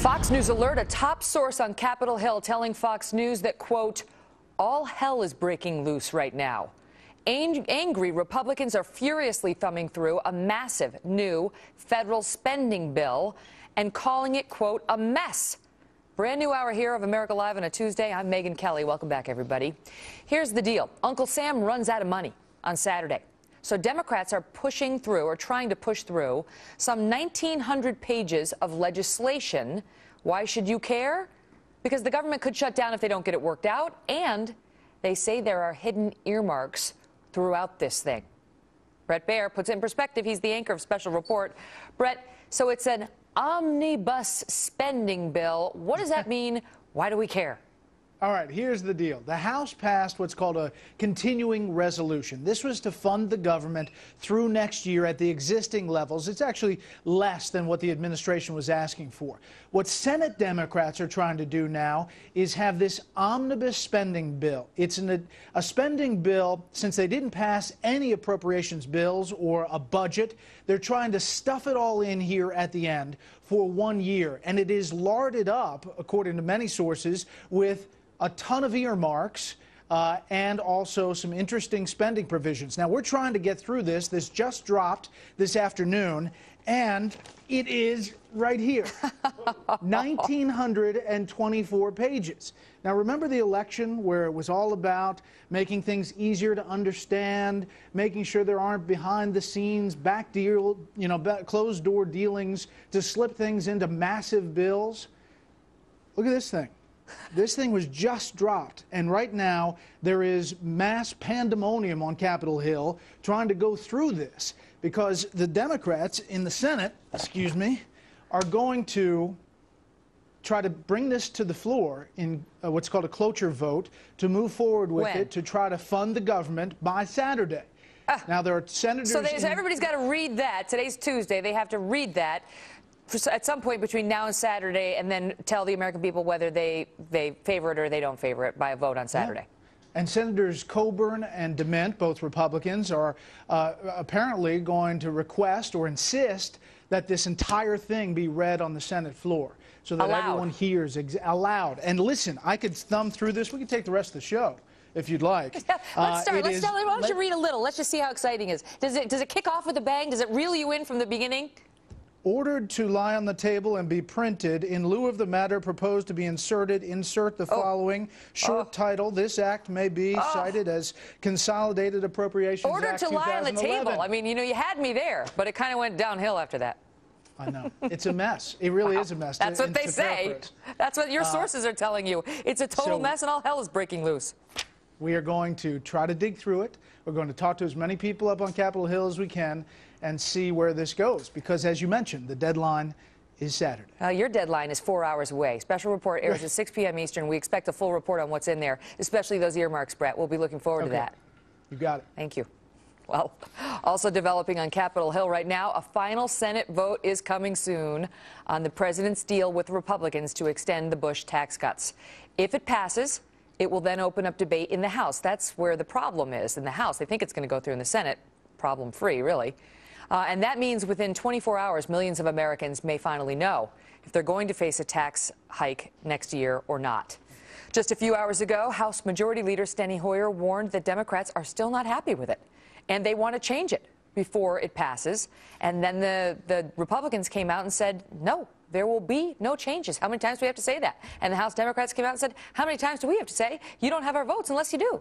Fox News alert, a top source on Capitol Hill telling Fox News that, quote, all hell is breaking loose right now. Angry Republicans are furiously thumbing through a massive new federal spending bill and calling it, quote, a mess. Brand new hour here of America Live on a Tuesday. I'm Megyn Kelly. Welcome back, everybody. Here's the deal. Uncle Sam runs out of money on Saturday. So Democrats are pushing through, or trying to push through, some 1,900 pages of legislation. Why should you care? Because the government could shut down if they don't get it worked out, and they say there are hidden earmarks throughout this thing. Bret Baier puts it in perspective. He's the anchor of Special Report. Bret, so it's an omnibus spending bill. What does that mean? Why do we care? All right, here's the deal. The House passed what's called a continuing resolution. This was to fund the government through next year at the existing levels. It's actually less than what the administration was asking for. What Senate Democrats are trying to do now is have this omnibus spending bill. It's a spending bill. Since they didn't pass any appropriations bills or a budget, they're trying to stuff it all in here at the end for 1 year. And it is larded up, according to many sources, with a ton of earmarks and also some interesting spending provisions. Now, we're trying to get through this. This just dropped this afternoon, and it is right here. 1,924 pages. Now, remember the election where it was all about making things easier to understand, making sure there aren't behind-the-scenes, closed-door dealings to slip things into massive bills? Look at this thing. This thing was just dropped, and right now there is mass pandemonium on Capitol Hill trying to go through this because the Democrats in the Senate, are going to try to bring this to the floor in what's called a cloture vote to move forward with it to try to fund the government by Saturday. Now, there are senators... So everybody's got to read that. Today's Tuesday. They have to read that at some point between now and Saturday, and then tell the American people whether they favor it or they don't favor it by a vote on Saturday. Yeah. And Senators Coburn and DeMint, both Republicans, are apparently going to request or insist that this entire thing be read on the Senate floor so that everyone hears aloud. And listen, I could thumb through this. We could take the rest of the show if you'd like. Let's start. Why don't you read a little? Let's just see how exciting it is. Does it kick off with a bang? Does it reel you in from the beginning? Ordered to lie on the table and be printed in lieu of the matter proposed to be inserted, insert the following short title. This act may be cited as Consolidated Appropriations Ordered Act to lie on the 2011. table. I mean, you had me there, but it kind of went downhill after that. I know. It's a mess. It really is a mess. That's what they say. That's what your sources are telling you. It's a total mess and all hell is breaking loose. We are going to try to dig through it. We're going to talk to as many people up on Capitol Hill as we can and see where this goes. Because, as you mentioned, the deadline is Saturday. Your deadline is 4 hours away. Special Report airs at 6 p.m. Eastern. We expect a full report on what's in there, especially those earmarks, Bret. We'll be looking forward to that. You got it. Thank you. Well, also developing on Capitol Hill right now, a final Senate vote is coming soon on the president's deal with Republicans to extend the Bush tax cuts. If it passes, it will then open up debate in the House. That's where the problem is. In the House, they think it's going to go through in the Senate. Problem-free, really. And that means within 24 hours, millions of Americans may finally know if they're going to face a tax hike next year or not. Just a few hours ago, House Majority Leader Steny Hoyer warned that Democrats are still not happy with it, and they want to change it before it passes. And then the Republicans came out and said, no, there will be no changes. How many times do we have to say that? And the House Democrats came out and said, how many times do we have to say, you don't have our votes unless you do?